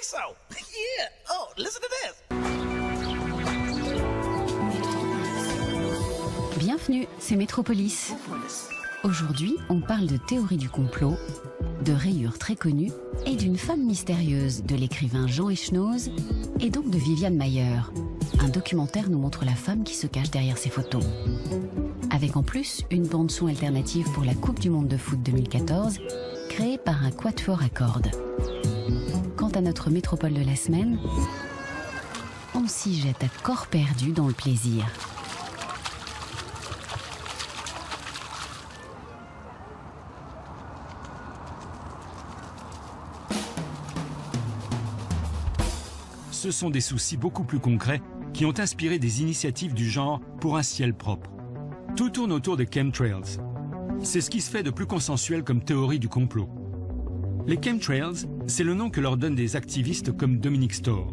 think so. Yeah. Oh, listen to this. Bienvenue, c'est Métropolis. Aujourd'hui, on parle de théorie du complot, de rayures très connues et d'une femme mystérieuse, de l'écrivain Jean Echenoz et donc de Viviane Mayer. Un documentaire nous montre la femme qui se cache derrière ces photos. Avec en plus une bande-son alternative pour la Coupe du Monde de foot 2014, créée par un quatuor à cordes. Quant à notre métropole de la semaine, on s'y jette à corps perdu dans le plaisir. Ce sont des soucis beaucoup plus concrets qui ont inspiré des initiatives du genre pour un ciel propre. Tout tourne autour des chemtrails. C'est ce qui se fait de plus consensuel comme théorie du complot. Les chemtrails, c'est le nom que leur donnent des activistes comme Dominic Storr.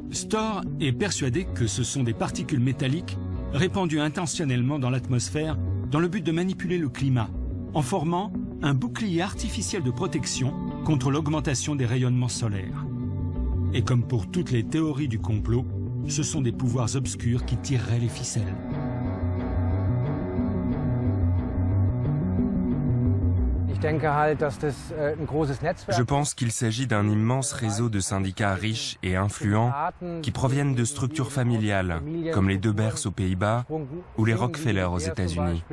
Storr est persuadé que ce sont des particules métalliques répandues intentionnellement dans l'atmosphère dans le but de manipuler le climat, en formant un bouclier artificiel de protection contre l'augmentation des rayonnements solaires. Et comme pour toutes les théories du complot, ce sont des pouvoirs obscurs qui tireraient les ficelles. Je pense qu'il s'agit d'un immense réseau de syndicats riches et influents qui proviennent de structures familiales, comme les Debers aux Pays-Bas ou les Rockefeller aux États-Unis.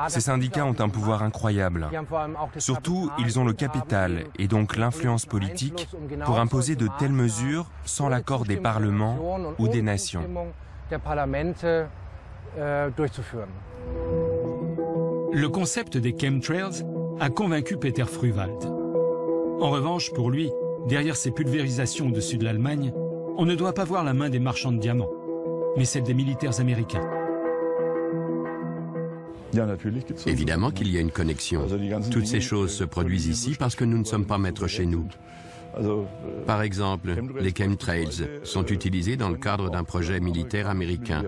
Ces syndicats ont un pouvoir incroyable. Surtout, ils ont le capital et donc l'influence politique pour imposer de telles mesures sans l'accord des parlements ou des nations. Le concept des chemtrails a convaincu Peter Frühwald. En revanche, pour lui, derrière ces pulvérisations au-dessus de l'Allemagne, on ne doit pas voir la main des marchands de diamants, mais celle des militaires américains. Évidemment qu'il y a une connexion. Toutes ces choses se produisent ici parce que nous ne sommes pas maîtres chez nous. Par exemple, les chemtrails sont utilisés dans le cadre d'un projet militaire américain,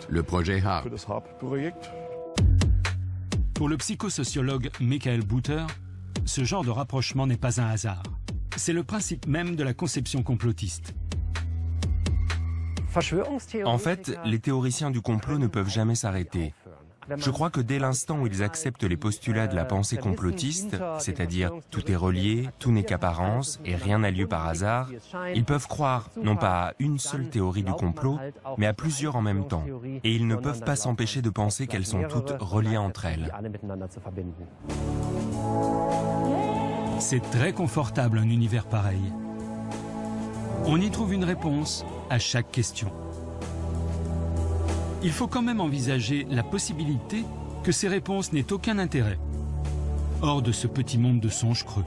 le projet HARP. Pour le psychosociologue Michael Buter, ce genre de rapprochement n'est pas un hasard. C'est le principe même de la conception complotiste. En fait, les théoriciens du complot ne peuvent jamais s'arrêter. Je crois que dès l'instant où ils acceptent les postulats de la pensée complotiste, c'est-à-dire tout est relié, tout n'est qu'apparence et rien n'a lieu par hasard, ils peuvent croire non pas à une seule théorie du complot, mais à plusieurs en même temps. Et ils ne peuvent pas s'empêcher de penser qu'elles sont toutes reliées entre elles. C'est très confortable un univers pareil. On y trouve une réponse à chaque question. Il faut quand même envisager la possibilité que ces réponses n'aient aucun intérêt, hors de ce petit monde de songes creux.